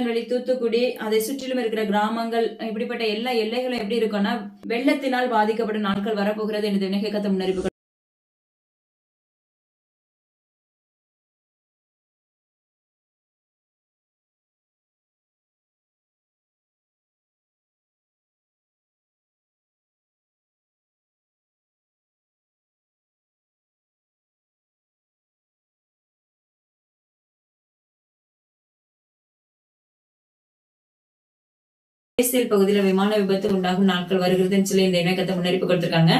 திருநெல்வேலி, தூத்துக்குடி அதை சுற்றிலும் இருக்கிற கிராமங்கள் இப்படிப்பட்ட எல்லா எல்லைகளும் எப்படி இருக்கும்னா வெள்ளத்தினால் பாதிக்கப்படும் நாட்கள் வரப்போகிறது என்று தினகை கத்த முன்னறிவிப்பு. அரசியல் பகுதியில விமான விபத்து உண்டாகும் நாட்கள் வருகிறதுன்னு சொல்லி இந்த இணையத்தை முன்னறிப்பு கொடுத்திருக்காங்க.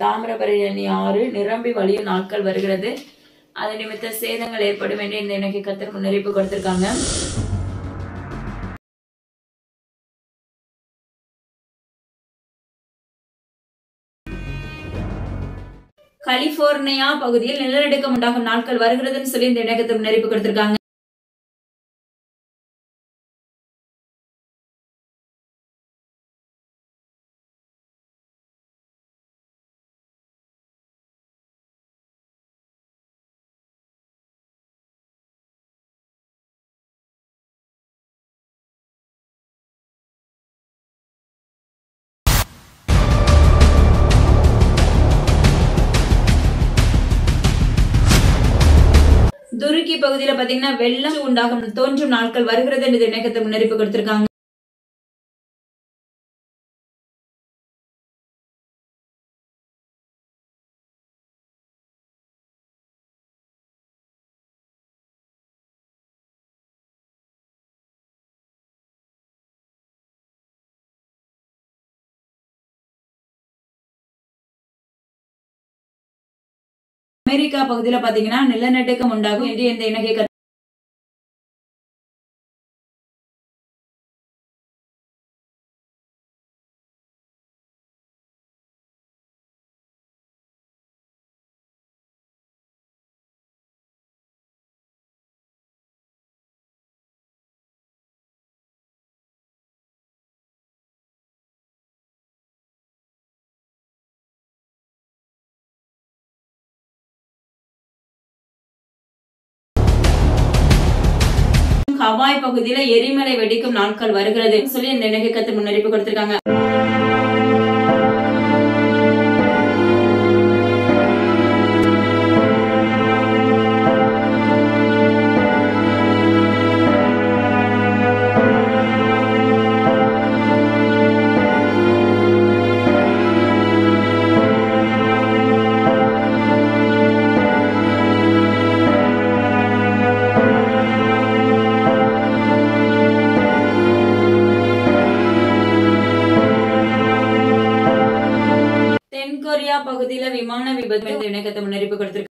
தாமிரபரணி ஆறு நிரம்பி வழியும் நாட்கள் வருகிறது. அது நிமித்த சேதங்கள் ஏற்படும் என்று இந்த இணைய கத்தர் முன்னறிப்பு கொடுத்திருக்காங்க. கலிபோர்னியா பகுதியில் நிலநடுக்கம் உண்டாகும் நாட்கள் வருகிறதுன்னு சொல்லி இந்த இணையத்தை முன்னறிப்பு கொடுத்திருக்காங்க. துருக்கி பகுதியில பாத்தீங்கன்னா வெள்ளம் உண்டாகும் தோன்றும் நாட்கள் வருகிறது என்று இணையத்தை முன்னறிப்பு கொடுத்திருக்காங்க. அமெரிக்கா பகுதியில பாத்தீங்கன்னா நிலநடுக்கம் உண்டாகும் என்று இந்த இணைய ஹவாய் பகுதியில எரிமலை வெடிக்கும் நாட்கள் வருகிறது சொல்லி இந்த இணைய கத்தர் முன்னறிப்பு கொடுத்திருக்காங்க. தென்கொரியா பகுதியில விமான விபத்து இந்த இணையத்தை முன்னறிப்பு கொடுத்திருக்காங்க.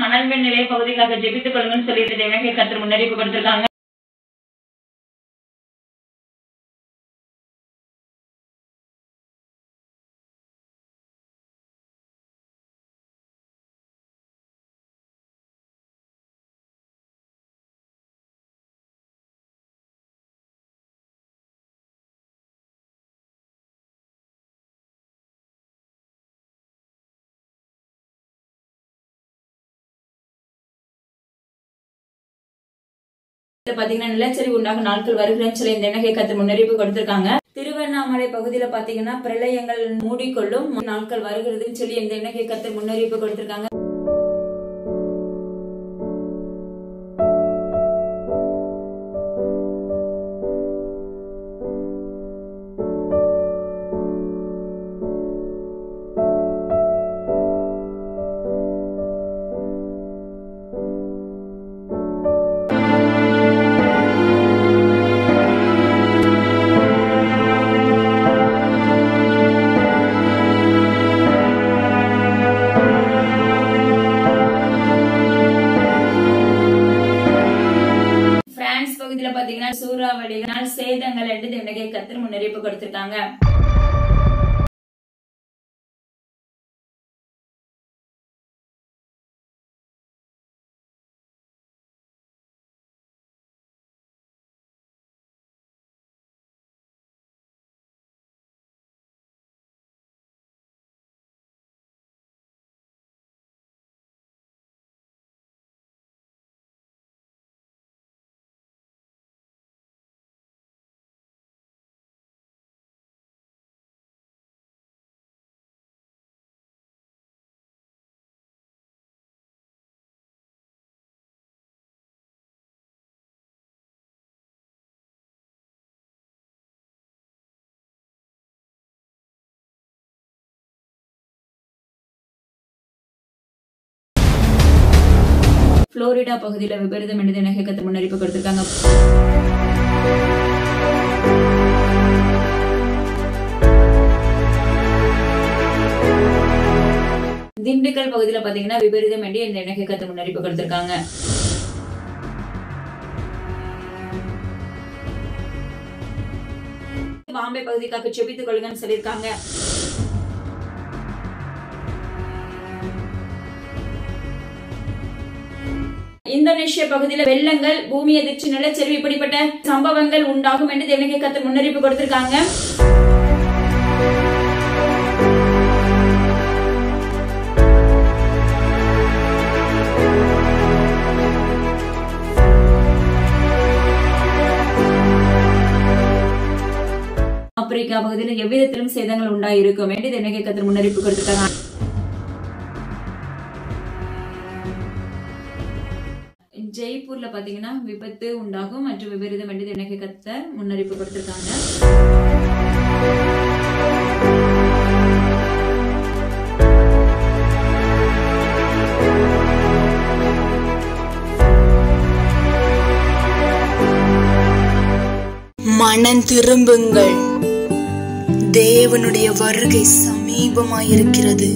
மணல்மேல் நிலைய பகுதிகளாக ஜெபித்துக் கொள்ளுங்கன்னு சொல்லிட்டு இணைய கத்தர் முன்னறிப்பு கொடுத்திருக்காங்க. பாத்தீங்கன்னா நிலச்சரிவு உண்டாகும் நாட்கள் வருகிறேன்னு சொல்லி இந்த இணைய கத்தர் முன்னறிப்பு கொடுத்திருக்காங்க. திருவண்ணாமலை பகுதியில பாத்தீங்கன்னா பிரளயங்கள் மூடிக்கொள்ளும் நாட்கள் வருகிறதுன்னு சொல்லி இந்த இணைய கத்தர் முன்னறிப்பு கொடுத்திருக்காங்க. கொடுத்திருக்காங்க. புளோரிடா பகுதியில் விபரீதம் என்று தினகை கத்தர் முன்னறிவிப்பு கொடுத்திருக்காங்க. திண்டுக்கல் பகுதியில பாத்தீங்கன்னா விபரீதம் என்று இந்த தினகை கத்தர் முன்னறிவிப்பு கொடுத்திருக்காங்க. பாம்பே பகுதிக்காக செபித்துக் கொள்ளுங்கன்னு சொல்லியிருக்காங்க. இந்தோனேஷியா பகுதியில் வெள்ளங்கள், பூமி அதிர்ச்சி, நிலச்சரிவு இப்படிப்பட்ட சம்பவங்கள் உண்டாகும் என்று தினகை கத்தர் முன்னறிவிப்பு கொடுத்திருக்காங்க. ஆப்பிரிக்கா பகுதியில் எவ்விதத்திலும் சேதங்கள் உண்டாயிருக்கும் என்று தினகை கத்தர் முன்னறிவிப்பு கொடுத்திருக்காங்க. ஜெய்ப்பூர்ல பாத்தீங்கன்னா விபத்து உண்டாகும் மற்றும் விபரீதம் என்று தினகை கத்தர் முன்னறிவிப்பு கொடுத்திருக்காங்க. மனம் திரும்புங்கள், தேவனுடைய வருகை சமீபமாயிருக்கிறது.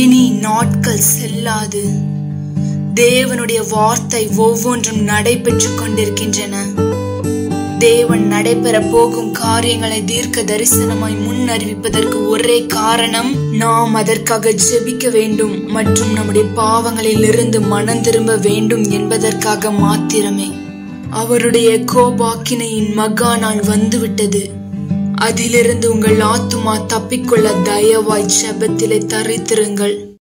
இனி நாட்கள் செல்லாது. தேவனுடைய வார்த்தை ஒவ்வொன்றும் நடைபெற்றுக் கொண்டிருக்கின்றன. தேவன் நடைபெற போகும் காரியங்களை தீர்க்க தரிசனமாய் முன்னறிவிப்பதற்கு ஒரே காரணம், நாம் அதற்காக ஜெபிக்க வேண்டும் மற்றும் நம்முடைய பாவங்களில் இருந்து மனம் திரும்ப வேண்டும் என்பதற்காக மாத்திரமே. அவருடைய கோபாக்கினையின் மகா நாள் வந்துவிட்டது. அதிலிருந்து உங்கள் ஆத்துமா தப்பிக்கொள்ள தயவாய் ஜெபத்திலே தரித்திருங்கள்.